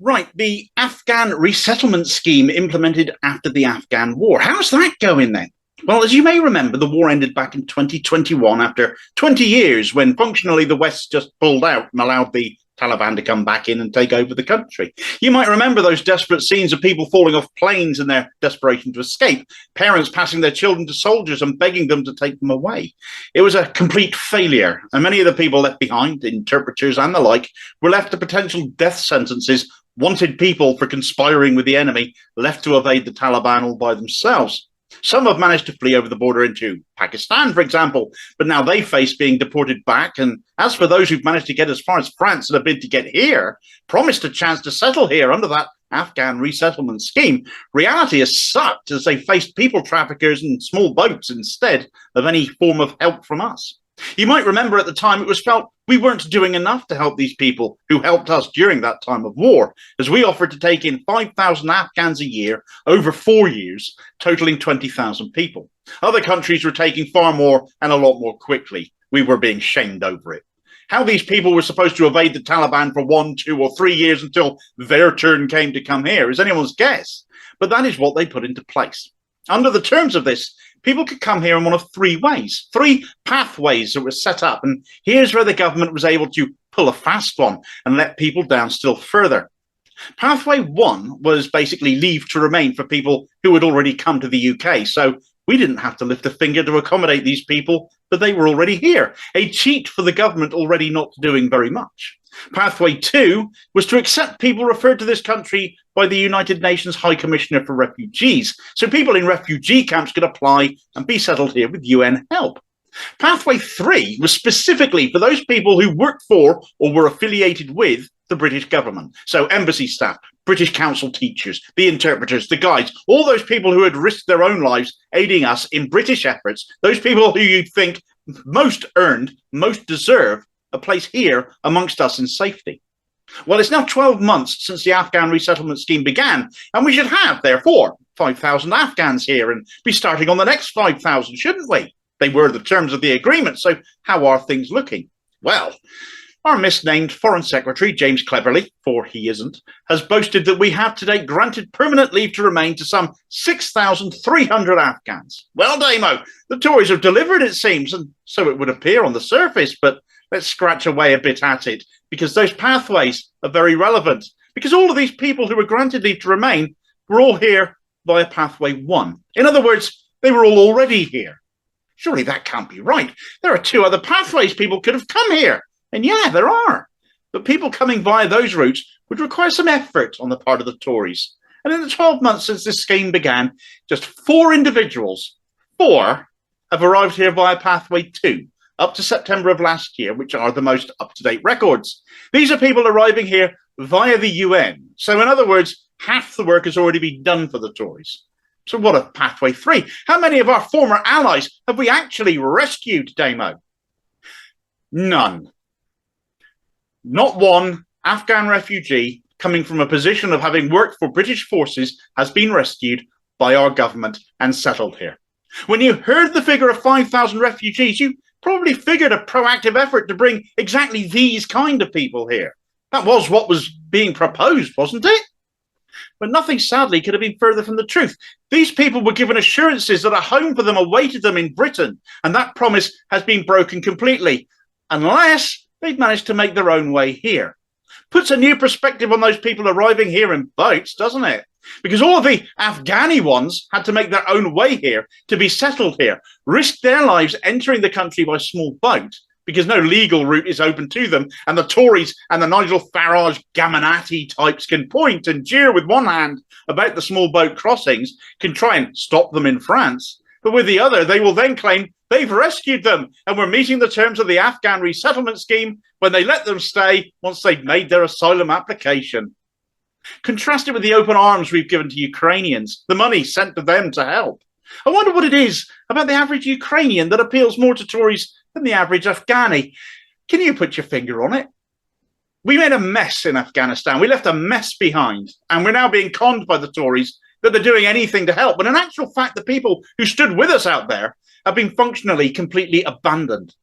Right, the Afghan Resettlement Scheme implemented after the Afghan War. How's that going then? Well, as you may remember, the war ended back in 2021 after 20 years when functionally the West just pulled out and allowed the Taliban to come back in and take over the country. You might remember those desperate scenes of people falling off planes in their desperation to escape, parents passing their children to soldiers and begging them to take them away. It was a complete failure, and many of the people left behind, interpreters and the like, were left to potential death sentences, wanted people for conspiring with the enemy, left to evade the Taliban all by themselves. Some have managed to flee over the border into Pakistan, for example, but now they face being deported back. And as for those who've managed to get as far as France and have been to get here, promised a chance to settle here under that Afghan resettlement scheme, reality has sucked as they faced people traffickers and small boats instead of any form of help from us. You might remember at the time it was felt we weren't doing enough to help these people who helped us during that time of war, as we offered to take in 5,000 Afghans a year over 4 years, totaling 20,000 people. Other countries were taking far more and a lot more quickly. We were being shamed over it. How these people were supposed to evade the Taliban for 1, 2 or 3 years until their turn came to come here is anyone's guess, but that is what they put into place. Under the terms of this, people could come here in one of three ways, three pathways that were set up. And here's where the government was able to pull a fast one and let people down still further. Pathway one was basically leave to remain for people who had already come to the UK. So we didn't have to lift a finger to accommodate these people, but they were already here. A cheat for the government already not doing very much. Pathway two was to accept people referred to this country by the United Nations High Commissioner for Refugees, so people in refugee camps could apply and be settled here with UN help. Pathway three was specifically for those people who worked for or were affiliated with the British government, so embassy staff, British council teachers, the interpreters, the guides, all those people who had risked their own lives aiding us in British efforts, those people who you'd think most earned, most deserve a place here amongst us in safety. Well, it's now 12 months since the Afghan resettlement scheme began, and we should have, therefore, 5,000 Afghans here and be starting on the next 5,000, shouldn't we? They were the terms of the agreement, so how are things looking? Well, our misnamed Foreign Secretary, James Cleverly, for he isn't, has boasted that we have to date granted permanent leave to remain to some 6,300 Afghans. Well, Damo, the Tories have delivered, it seems, and so it would appear on the surface, but let's scratch away a bit at it, because those pathways are very relevant, because all of these people who were granted leave to remain were all here via pathway one. In other words, they were all already here. Surely that can't be right. There are two other pathways people could have come here. And yeah, there are. But people coming via those routes would require some effort on the part of the Tories. And in the 12 months since this scheme began, just 4 individuals, 4, have arrived here via pathway 2, up to September of last year, which are the most up-to-date records. These are people arriving here via the UN. So in other words, half the work has already been done for the Tories. So what of pathway 3? How many of our former allies have we actually rescued, Damo? None. Not one Afghan refugee coming from a position of having worked for British forces has been rescued by our government and settled here. When you heard the figure of 5,000 refugees, you probably figured a proactive effort to bring exactly these kind of people here. That was what was being proposed, wasn't it? But nothing, sadly, could have been further from the truth. These people were given assurances that a home for them awaited them in Britain, and that promise has been broken completely, unless they've managed to make their own way here. Puts a new perspective on those people arriving here in boats, doesn't it? Because all of the Afghani ones had to make their own way here to be settled here, risked their lives entering the country by small boat, because no legal route is open to them, and the Tories and the Nigel Farage Gaminati types can point and jeer with one hand about the small boat crossings, can try and stop them in France, but with the other they will then claim they've rescued them and were meeting the terms of the Afghan resettlement scheme when they let them stay once they'd made their asylum application. Contrast it with the open arms we've given to Ukrainians, the money sent to them to help. I wonder what it is about the average Ukrainian that appeals more to Tories than the average Afghani. Can you put your finger on it? We made a mess in Afghanistan. We left a mess behind, and we're now being conned by the Tories that they're doing anything to help. But in actual fact, the people who stood with us out there have been functionally completely abandoned.